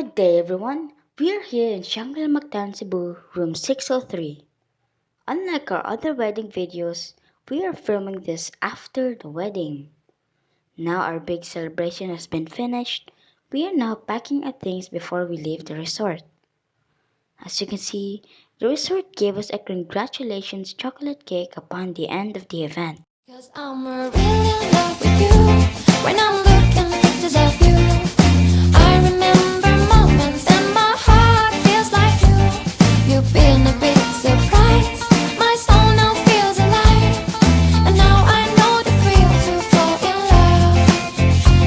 Good day, everyone. We are here in Shangri-La Mactan, Cebu, room 603. Unlike our other wedding videos, we are filming this after the wedding. Now our big celebration has been finished, we are now packing our things before we leave the resort. As you can see, the resort gave us a congratulations chocolate cake upon the end of the event. 'Cause I'm really in love with you. When I'm looking at pictures of you, I remember moments and my heart feels like you. You've been a big surprise. My soul now feels alive. And now I know the thrill to fall in love.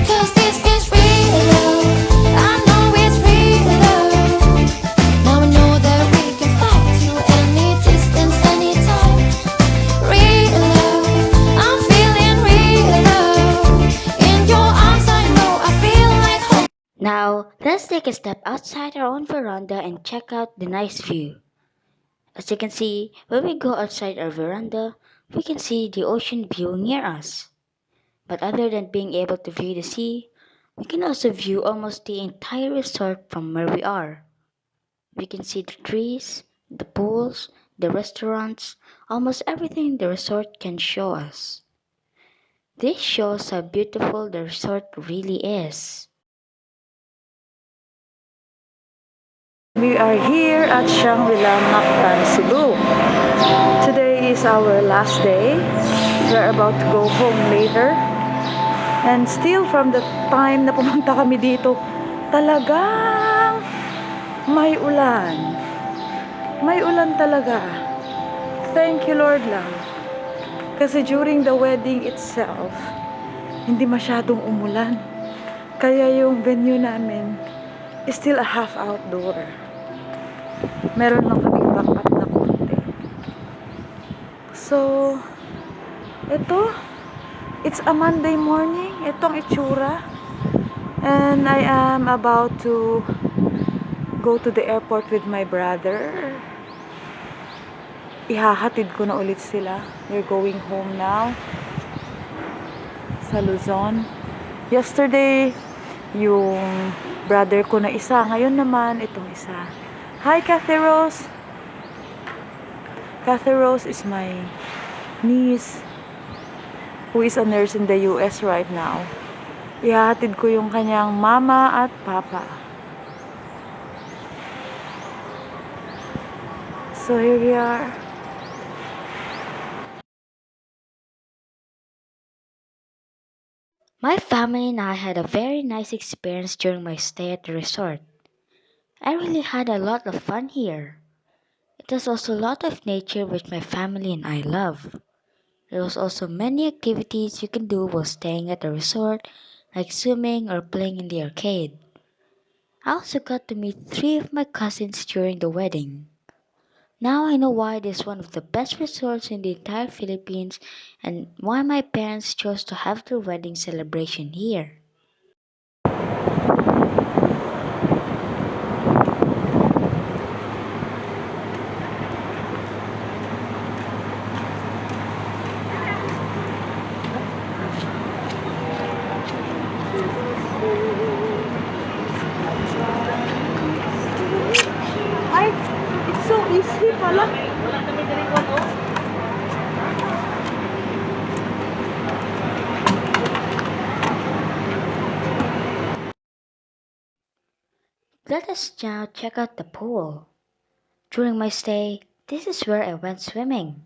'Cause this is real love. I know it's real love. Now I know that we can fly to any distance, anytime. Real love. I'm feeling real love. In your arms I know I feel like home. Now, let's take a step outside our own veranda and check out the nice view. As you can see, when we go outside our veranda, we can see the ocean view near us. But other than being able to view the sea, we can also view almost the entire resort from where we are. We can see the trees, the pools, the restaurants, almost everything the resort can show us. This shows how beautiful the resort really is. We are here at Shangri-La Mactan, Cebu. Today is our last day. We're about to go home later. And still from the time na pumunta kami dito, talagang may ulan. May ulan talaga. Thank you Lord lang. Kasi during the wedding itself, hindi masyadong umulan. Kaya yung venue namin is still a half outdoor. Meron lang kaming backup na konti. So, it's a Monday morning. Itong itsura. And I am about to go to the airport with my brother. Ihahatid ko na ulit sila. We're going home now. Sa Luzon. Yesterday, yung brother ko na isa. Ngayon naman, itong isa. Hi, Kathy Rose. Kathy Rose is my niece who is a nurse in the US right now. Ihahatid ko yung kanyang mama at papa. So here we are. My family and I had a very nice experience during my stay at the resort. I really had a lot of fun here. It was also a lot of nature which my family and I love. There was also many activities you can do while staying at the resort, like swimming or playing in the arcade. I also got to meet 3 of my cousins during the wedding. Now I know why it is one of the best resorts in the entire Philippines and why my parents chose to have their wedding celebration here. Ay, it's so easy pala. Let us now check out the pool. During my stay, this is where I went swimming.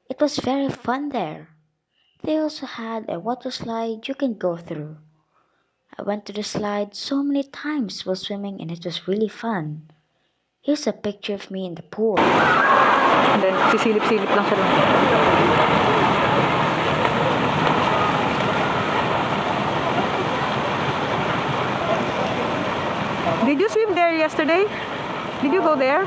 It was very fun there. They also had a water slide you can go through. I went to the slide so many times while swimming and it was really fun. Here's a picture of me in the pool. And then, sisilip-silip lang siya. Did you swim there yesterday? Did you go there?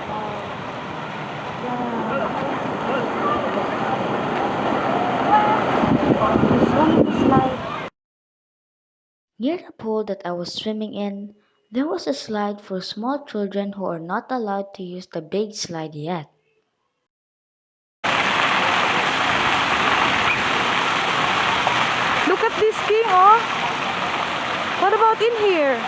Near the pool that I was swimming in, there was a slide for small children who are not allowed to use the big slide yet. Look at this king, oh. What about in here?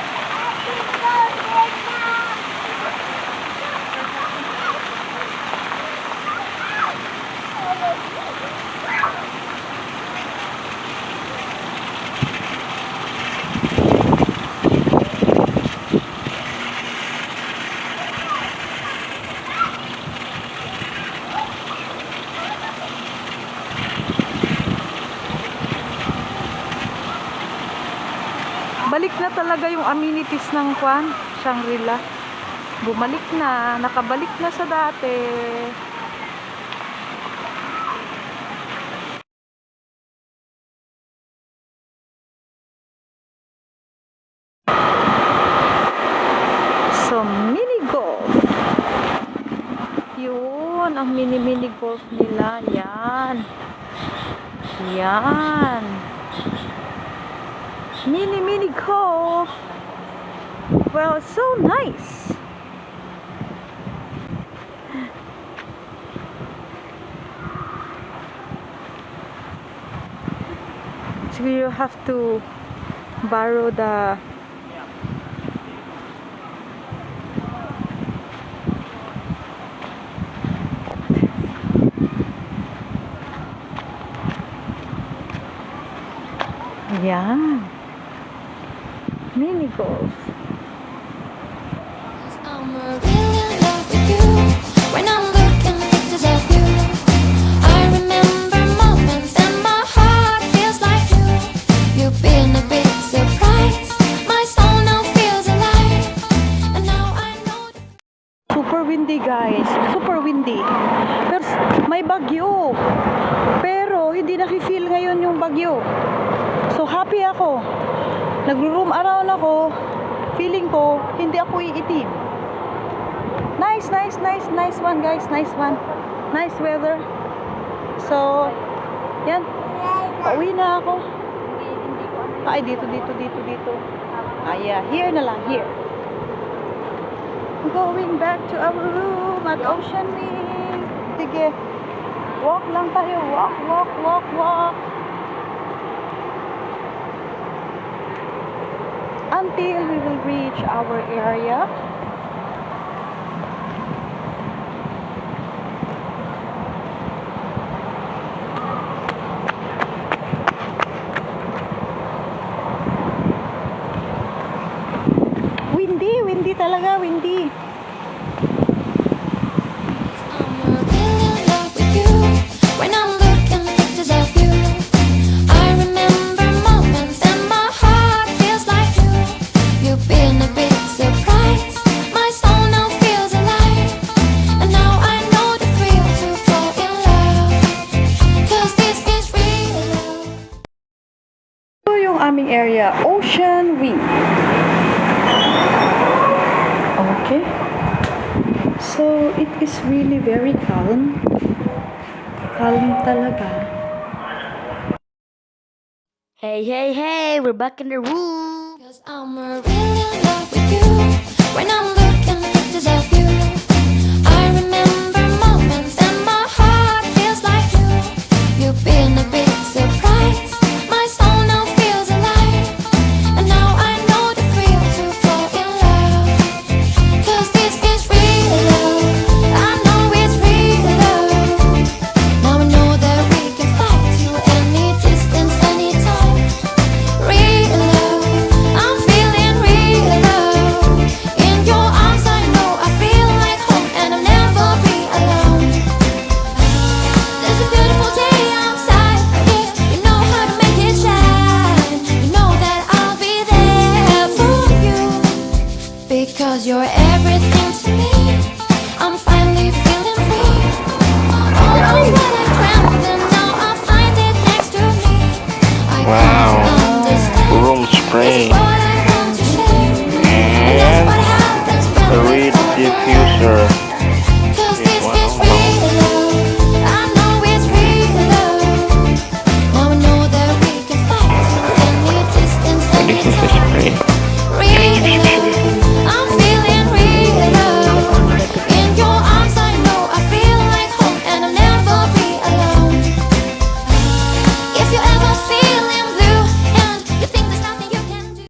Balik na talaga yung amenities ng Shangri-La. Bumalik na, nakabalik na sa dati. So, mini golf. Yun, ang mini golf nila. Yan. Yan. Mini golf. Well, it's so nice. So you have to borrow the yan. Mini golf. I'm really in love with you. When I'm looking pictures of you, I remember moments and my heart feels like you. You've been a big surprise. My soul now feels alive. And now I know Super windy, guys. Super windy. Pero may bagyo. Pero hindi nafe-feel ngayon yung bagyo. So happy ako. Nagro-room around ako. Feeling ko hindi ako iitim. Nice one, guys. Nice one. Nice weather. So, yan. Pauwi na ako. Ay, dito. Yeah, here na lang, here. Going back to our room at Ocean Wing. Sige. Walk lang tayo. Walk. Until we will reach our area. Windy talaga, windy. I'm really in love with you. When I'm looking pictures of you, I remember moments and my heart feels like you. You've been a big surprise. My soul now feels alive. And now I know the thrill to fall in love. 'Cause this is real love. Ito yung aming area, Ocean Wing. Okay. So, it is really very calm. Calm talaga. Hey, we're back in the room. 'Cause I'm really in love with you. When I'm looking pictures of you, I remember moments and my heart feels like you. You've been a big